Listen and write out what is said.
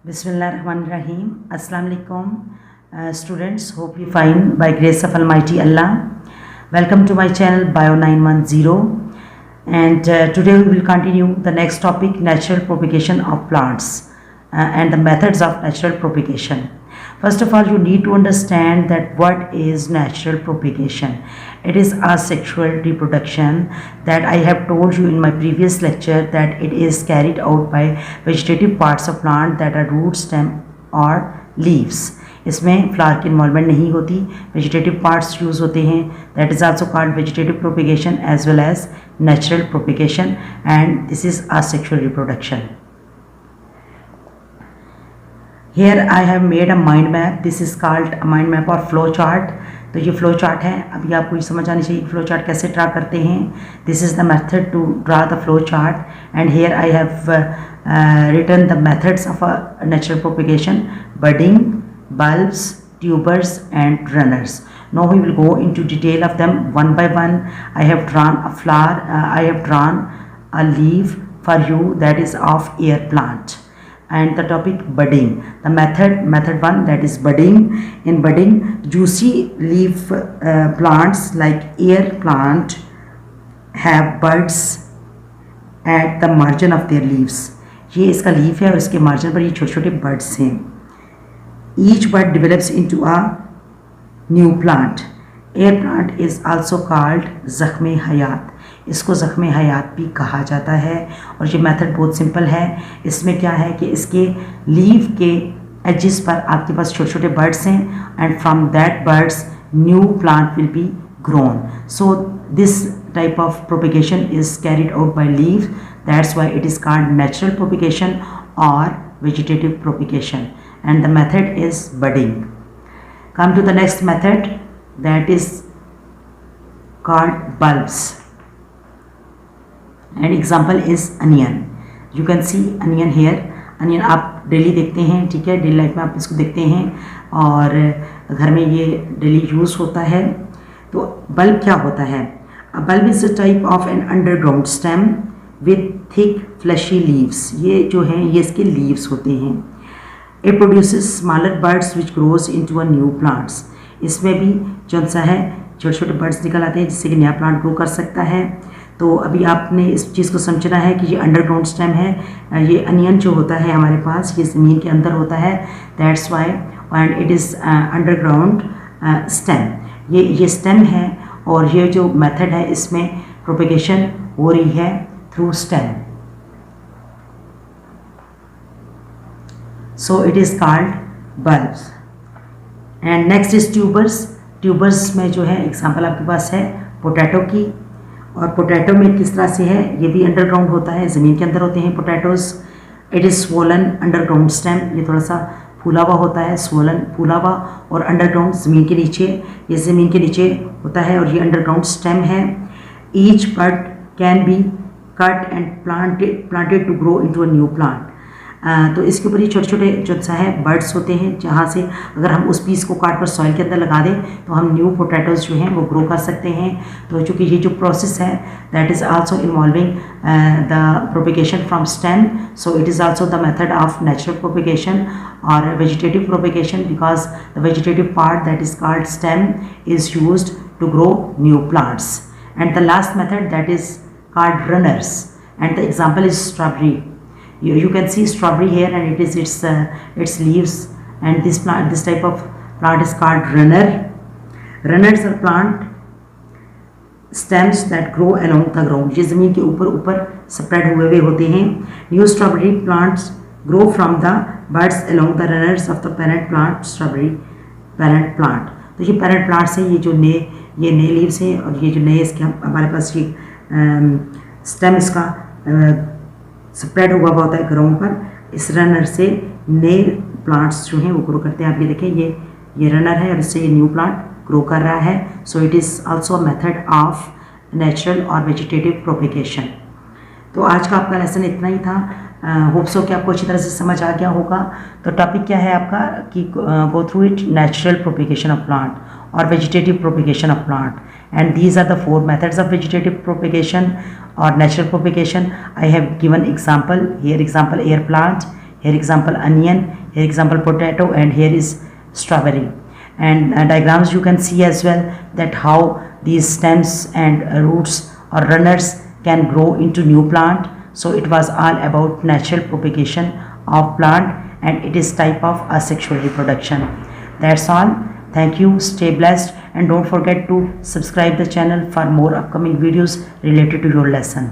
Bismillahirrahmanirrahim. Assalamu alaikum. Students, hope you fine by grace of Almighty Allah. Welcome to my channel Bio 910, and today we will continue the next topic, natural propagation of plants and the methods of natural propagation. First of all, you need to understand that what is natural propagation. It is asexual reproduction that I have told you in my previous lecture, that it is carried out by vegetative parts of plant that are root, stem or leaves. इसमें flower की involvement नहीं होती, vegetative parts use होते हैं. That is also called vegetative propagation as well as natural propagation, and this is asexual reproduction. Here I have made a mind map. This is called a mind map or flow chart. तो ये flow chart है. अभी आपको ये समझ आनी चाहिए flow chart कैसे ड्रा करते हैं. This is the method to draw the flow chart, and here I have written the methods of a natural propagation: budding, bulbs, tubers and runners. Now we will go into detail of them one by one. I have drawn a flower, I have drawn a leaf for you, that is of air plant. And the topic budding, the method one, that is budding. In budding, juicy leaf plants like air plant have buds at the margin of their leaves. ये इसका leaf है और इसके margin पर ये छोटे छोटे birds हैं. Each bud develops into a new plant. Air plant is also called ज़ख्मे हयात. इसको ज़ख्मे हयात भी कहा जाता है. और ये मेथड बहुत सिंपल है. इसमें क्या है कि इसके लीफ के एजेस पर आपके पास छोटे छोटे बर्ड्स हैं, and from that birds new plant will be grown. So this type of propagation is carried out by leaves. That's why it is called natural propagation or vegetative propagation, and the method is budding. Come to the next method, that is called bulbs, and example is onion. You can see onion here. onion आप daily देखते हैं, ठीक है, daily life में आप इसको देखते हैं और घर में ये डेली यूज़ होता है. तो बल्ब क्या होता है? अ bulb is a type of an underground stem with thick fleshy leaves. ये जो हैं ये इसके लीव्स होते हैं. It produces smaller birds which grows into a new plants. इसमें भी जो सा है छोटे छोटे बर्ड्स निकल आते हैं जिससे कि नया प्लांट ग्रो कर सकता है. तो अभी आपने इस चीज़ को समझना है कि ये अंडरग्राउंड स्टेम है. ये अनियन जो होता है हमारे पास ये ज़मीन के अंदर होता है. That's why and it is underground stem. ये स्टेम है और ये जो मेथड है इसमें प्रोपेगेशन हो रही है through stem. So it is called bulbs. And next is tubers. Tubers में जो है एग्जांपल आपके पास है पोटैटो की. और पोटैटो में किस तरह से है, ये भी अंडरग्राउंड होता है, ज़मीन के अंदर होते हैं potatoes. It is swollen underground stem. ये थोड़ा सा फूला हुआ होता है, स्वोलन फूला हुआ, और अंडरग्राउंड ज़मीन के नीचे, ये ज़मीन के नीचे होता है और ये अंडरग्राउंड स्टेम है. Each bud can be cut and planted to grow into a new plant. तो इसके ऊपर ये छोटे छोटे जो सा है बर्ड्स होते हैं, जहाँ से अगर हम उस पीस को काट कर सॉइल के अंदर लगा दें तो हम न्यू पोटैटोज़ जो हैं वो ग्रो कर सकते हैं. तो चूँकि ये जो प्रोसेस है that is also involving the propagation from stem. So it is also the method of natural propagation or vegetative propagation, because the vegetative part that is called stem is used to grow new plants. And the last method, that is called runners, and the example is strawberry. You can see strawberry here, and it is its leaves, and this type of plant is called runner. Runners are plant stems that grow along the ground. ये ज़मीन के ऊपर spread हुए होते हैं. New strawberry plants grow from the buds along the runners of the parent plant, strawberry parent plant. तो ये parent plants हैं, ये जो नए लीव्स हैं, और ये जो नए इसके हमारे पास ये स्टेम इसका स्प्रेड हुआ होता है ग्राउंड पर. इस रनर से नए प्लांट्स जो हैं वो ग्रो करते हैं. आप ये देखें ये रनर है और इससे ये न्यू प्लांट ग्रो कर रहा है. So it is also a method of natural और वेजिटेटिव प्रोपिगेशन. तो आज का आपका लेसन इतना ही था. होप सो कि आपको अच्छी तरह से समझ आ गया होगा. तो टॉपिक क्या है आपका कि go through it natural propagation of plant or vegetative propagation of plant, and these are the four methods of vegetative propagation or natural propagation. I have given example here, example air plant, here example onion, here example potato, and here is strawberry. And diagrams you can see as well, that how these stems and roots or runners can grow into new plant. So it was all about natural propagation of plant, and it is type of asexual reproduction. That's all. Thank you, stay blessed, and don't forget to subscribe the channel for more upcoming videos related to your lesson.